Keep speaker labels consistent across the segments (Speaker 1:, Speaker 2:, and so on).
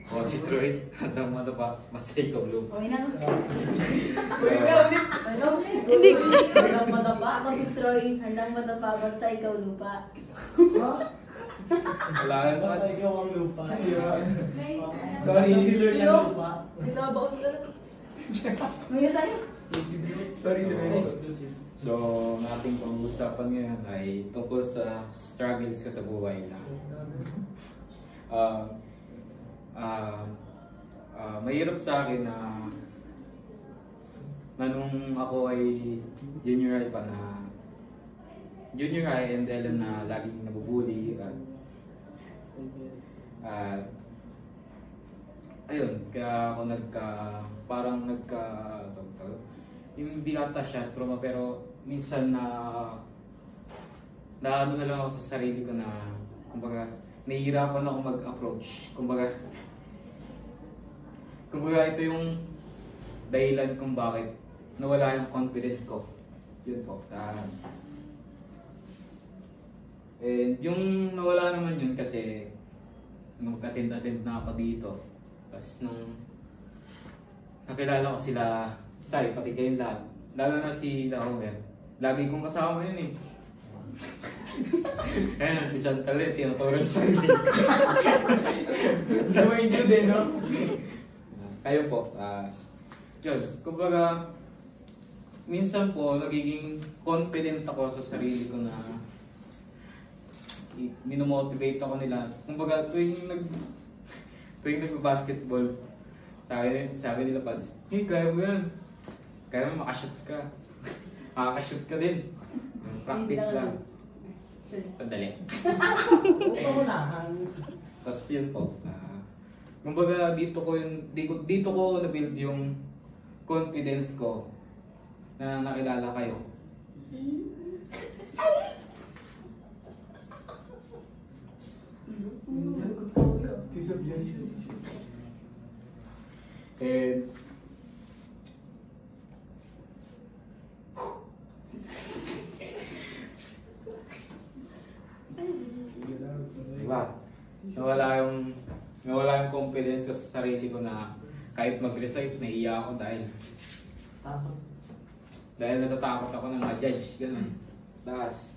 Speaker 1: O si Troy, handang mataba, basta ikaw lupa.
Speaker 2: Okay na.
Speaker 3: Hindi.
Speaker 4: Handang madapa.
Speaker 2: Ako si Troy, handang madapa, basta ikaw lupa.
Speaker 1: Wala yan,
Speaker 4: Basta
Speaker 1: Mats.
Speaker 4: ikaw ang lupa.
Speaker 2: May,
Speaker 4: Sorry, si Lord
Speaker 3: Tino?
Speaker 4: ang lupa.
Speaker 3: Binabaon ka na.
Speaker 2: may tayo.
Speaker 4: Sorry, si Lord.
Speaker 1: So, ang ating pag-uusapan ngayon ay tungkol sa struggles ka sa buhay na. Mahirap sa akin na nung ako ay junior high pa na junior high and then na laging nabubuli ayun, kaya ako parang yung hindi ata siya trauma pero minsan na ano na lang ako sa sarili ko na kumbaga nahihirapan ako mag-approach. Kumbaga ito yung dahilan kung bakit nawala yung confidence ko. Yun po. And yung nawala naman yun kasi nung attend na ako dito. Tapos nung nakilala ko sila, pati kayong lahat. Lalo na si Homer. Lagi kong kasama yun eh. Ayan, si Chantal eh, tinutulog sa sarili.
Speaker 4: Join you din, no?
Speaker 1: Kayo po, yun, kumbaga, minsan po, nagiging confident ako sa sarili ko na minomotivate ako nila. Kumbaga, tuwing nag-basketball, sabi nila, Pads, hey, kaya mo yan. Kaya mo, makashoot ka. Makakashoot ka din. Practice lang. Sandali.
Speaker 4: Paunahan.
Speaker 1: Tapos yun po. Kumbaga dito ko na-build yung confidence ko na nakilala kayo. And diba? Nawala yung confidence ko sa sarili ko na kahit mag-recite, naiiyak ako dahil natatakot ako na ma-judge, ganun. Tapos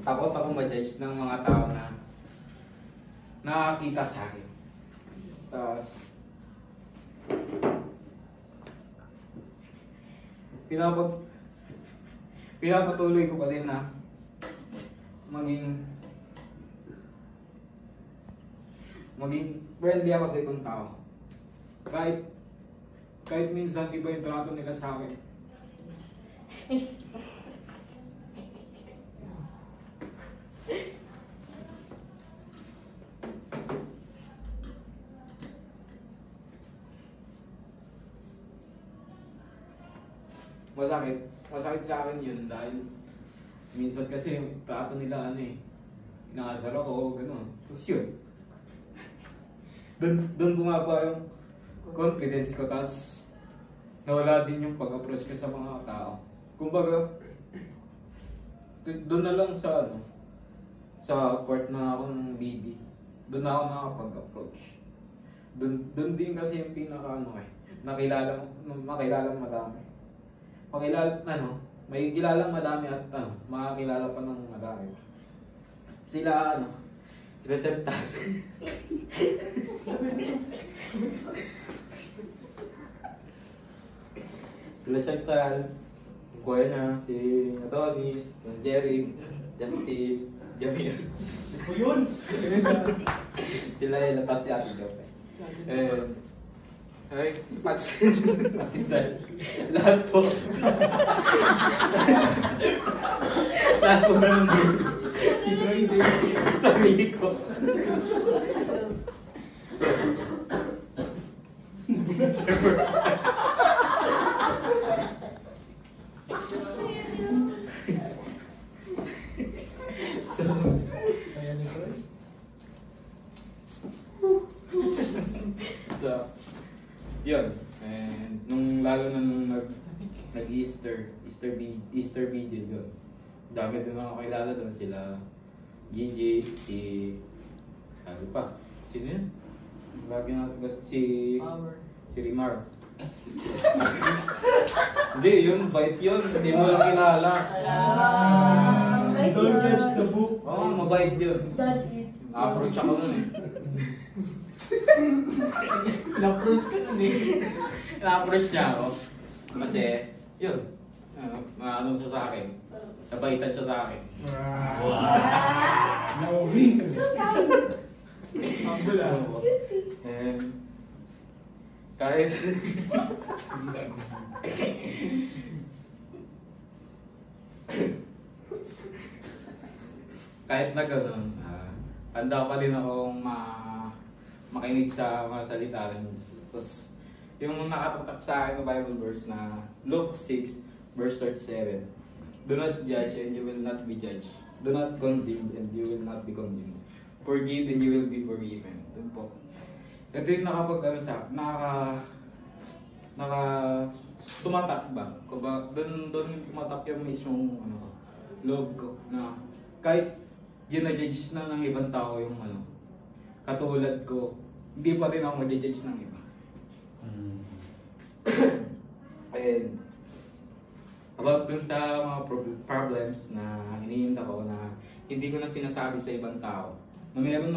Speaker 1: takot ako ma-judge ng mga tao na nakakita sa akin. Tapos pinapatuloy ko pa din na maging friendly ako sa ibang tao. Kahit minsan iba yung trato nila sa akin. Masakit sa akin yun dahil minsan kasi trato nila inaasar ako, gano'n. Tapos yun. Doon bumaba yung confidence ko, tapos nawala din yung pag-approach ko sa mga tao. Kumbaga, doon na lang sa part na ako ng BD, doon na ako nakapag-approach. Doon din kasi yung makilala madami. May kilalang madami at makakilala pa ng madami. Sila Chantal. Sila Chantal, yung kuya niya, si Adonis, yung Jerry, Justin, Jamil.
Speaker 4: O yun!
Speaker 1: Sila yung latas si Ate Jope. Ay, Pats. Lahat po. Lahat po na nandun. Si Troy din. Sarili ko.
Speaker 4: Saya ni Troy.
Speaker 1: So, yun. And lalo na nung nag-Easter Vigil yun. Dami din ako kilala doon. Sila Gigi, sabi pa. Sino yun? Lagi natin kasi si Rimar. Hindi, yun, bait yun. Hindi mo lang kilala.
Speaker 4: Don't judge the book.
Speaker 1: Oo, mabait yun.
Speaker 2: Judge it.
Speaker 1: Na-approach ako nun eh.
Speaker 4: Na-approach ka nun eh.
Speaker 1: Na-approach niya ako. Kasi, yun. Ano siya sa akin. Nabaitan siya sa akin.
Speaker 4: Wow. Nauwi.
Speaker 2: So kind.
Speaker 4: Humble ah.
Speaker 2: Cutesy.
Speaker 1: And, kahit... kahit na gano'n, handa pa din akong makinig sa mga salita rin. Tapos, yung nakatatak sa akin na Bible verse na Luke 6, verse 37. Do not judge and you will not be judged. Do not condemn and you will not be condemned. Forgive and you will be forgiven. Yun po. Ito yung tumatak ba? Doon tumatak yung mismong loob ko na kahit ginajudge na ng ibang tao yung katulad ko, hindi pa rin ako mag-judge ng iba. And about dun sa mga problems na iniinda ko na hindi ko na sinasabi sa ibang tao, na meron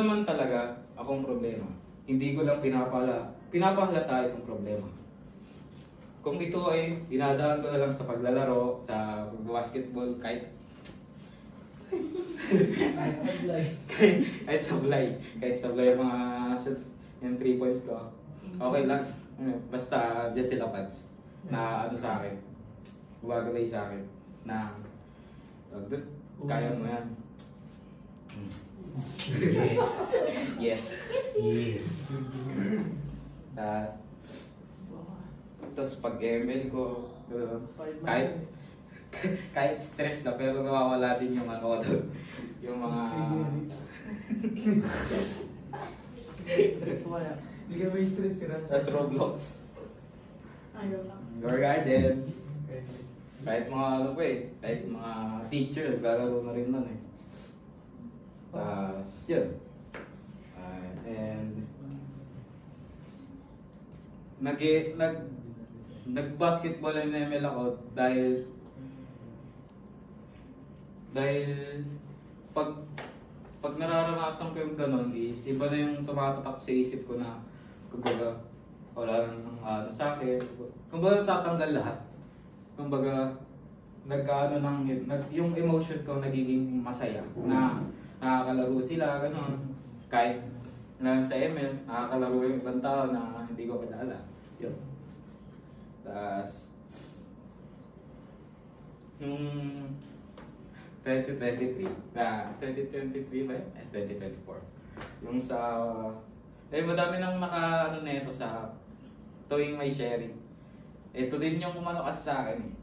Speaker 1: naman talaga akong problema. Hindi ko lang pinapahalata itong problema. Kung ito ay dinadaan ko na lang sa paglalaro, sa basketball, kahit sablay yung mga shots, yung 3 points ko, okay lang. Basta dyan sila pads na sa akin, gumagabay sa akin na kaya mo yan. Yes. Yes. Tapos pag ML ko, kahit stress na pero nawawala din yung yung mga
Speaker 4: Hindi ka may stress sila
Speaker 1: sa Roblox.
Speaker 2: Ano lang.
Speaker 1: Your Garden. Kahit mga kahit mga teacher, naglalaro na rin nun eh. Yun. And nag-basketball and ML ako dahil pag nararanasan ko yung ganun is iba na yung tumatatak sa isip ko na kumbaga wala nang sa akin. Kumbaga tatanggal lahat. Kumbaga yung emotion ko nagiging masaya na nakakalaro sila ganun. Kahit na sa ML, nakakalaro yung ibang tao na hindi ko kilala. Yun. Tapos, nung 2023 ba yun? 2024. Yung madami nang nito sa tuwing may sharing. Ito din yung kasi sa akin eh.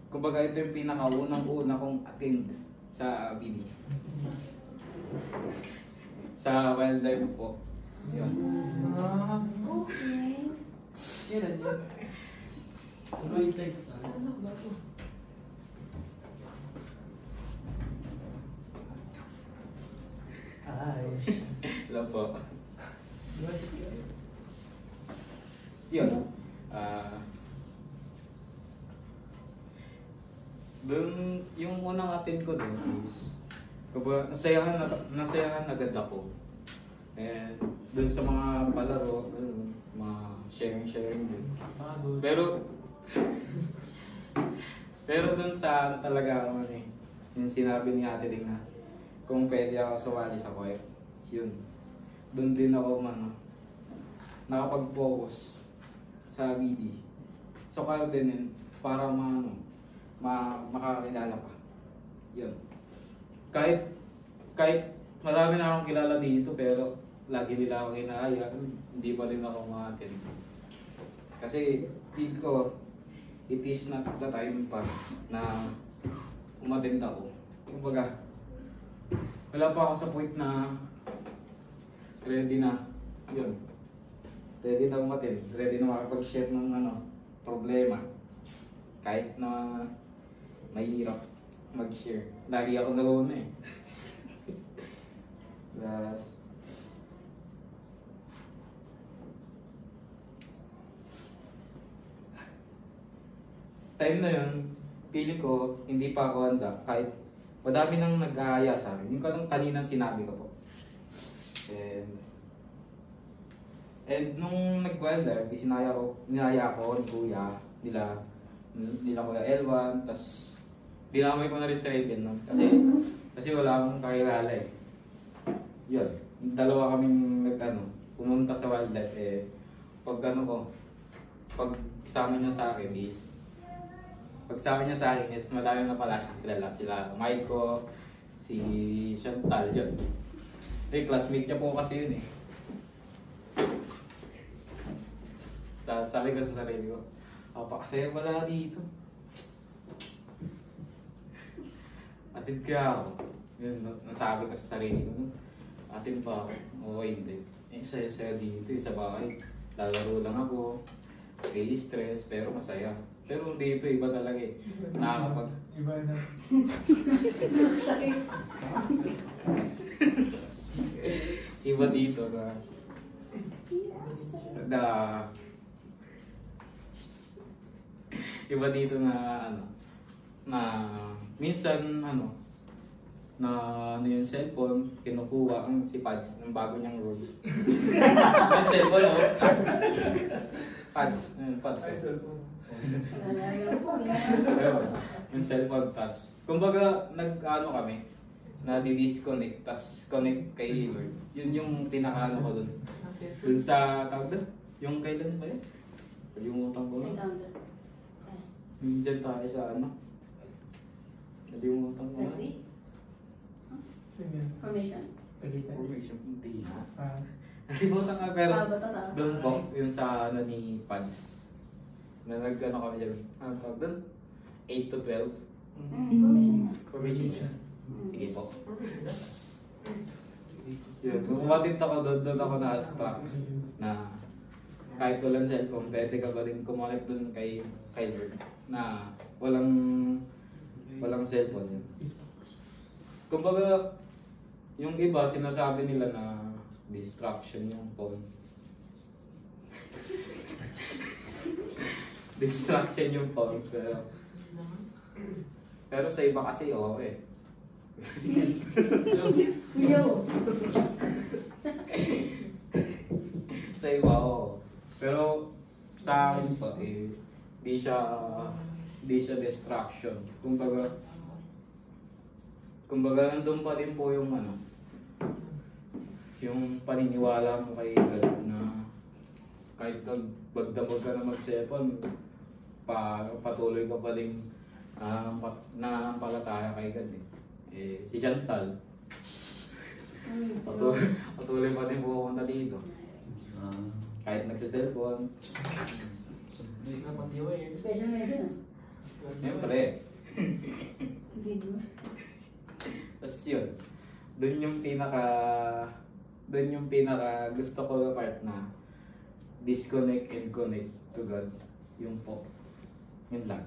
Speaker 1: Kumbaga ito yung pinakaunang-una kong attend sa BD. Sa wildlife po. Yun.
Speaker 2: Okay.
Speaker 4: Yan. Wildlife.
Speaker 2: Ano ba ito?
Speaker 1: Alam po. Yun. Doon, yung unang attend ko doon is nasayahan agad ako. And doon sa mga palaro, mga sharing din. Pero doon sa talaga yung sinabi ni Ate Ding na kung pwede ako sumali sa choir, yun. Doon din ako nakapag-focus sa BD. So choir din yun, para makakilala pa. Yun. Kahit marami na akong kilala dito pero lagi nila ako kinaaya, hindi pa rin ako ma-attend. Kasi feel ko, it is not the time pa na umattend ako. Kumbaga, wala pa ako sa point na ready na. yun. Ready na umatin. Ready na makapag-share ng problema. Kahit na mahirap mag-share. Lagi ako nauna eh. Plus, time na yun, feeling ko, hindi pa ako handa. Kahit madami nang nag-aaya sa akin. Yung kanina sinabi ko po. And nung nag-wildlife, ninaya ako ni Kuya, nila Kuya L1, tas dinamay ko na rin sa Raven nun. Kasi wala akong kakilala eh. Yun, dalawa kaming pumunta sa wildlife eh. Pag kasama niya sa akin is, madami na pala siyang kilala. Sila Maiko, si Chantal, yun. Eh, classmate niya po kasi yun eh. Sabi ko sa sarili ko, pakasaya pala dito. Atid kaya ako. Yun, nasabi ko sa sarili ko, atid pa ako. Oo, hindi. Eh, saya-saya dito sa bahay. Lalaro lang ako. Okay, stress, pero masaya. Pero dito, iba talaga eh. Nakakapag...
Speaker 4: Iba na.
Speaker 1: Iba dito na iba dito na minsan yung cellphone kinukuha ang si Pads ng bago niyang rules. Yung cellphone Pads.
Speaker 4: Ay, cellphone.
Speaker 1: Yung cellphone tas. Kumbaga kami na-disconnect tas connect kay Lord. Yun yung pinakaano ko dun. Dun sa tawag doon. Yung kailan ba yun? Kalimutan ko na. Yung dyan tayo sa Kalimutan ko na.
Speaker 4: Sino yan?
Speaker 2: Formation.
Speaker 4: Pagita.
Speaker 1: Formation. Hindi na.
Speaker 4: Ah.
Speaker 1: Kalimutan ka pero
Speaker 2: Bata.
Speaker 1: doon po. Yung sa ni Pads. Na kami dyan. Ano tawag doon? 8 to 12.
Speaker 2: Formation nga.
Speaker 1: Formation. Sige po. Yun, kung umatid ako doon ako na-struck na kahit walang cellphone, pwede ka pa rin kumonect doon kay Lord na walang cellphone yun. Kumbaga, yung iba sinasabi nila na distraction yung phone. Distraction yung phone, pero sa iba kasi eh.
Speaker 2: Yo!
Speaker 1: Sa iba, pero sa akin pa di siya distraction. Kumbaga nandun pa din po yung yung paniniwala mo kay God na kahit magdamag ka na mag-cellphone, patuloy ka pa din nanampalataya kay God eh. Si Chantal, patuloy pa din pumunta dito. Kahit nagsa-cellphone.
Speaker 4: Hindi ka matiway eh.
Speaker 2: Special mention ah.
Speaker 1: Siyempre.
Speaker 2: Hindi mo.
Speaker 1: Tapos yun. Doon yung pinaka gusto ko na part na disconnect and connect to God. Yung po. Yun lang.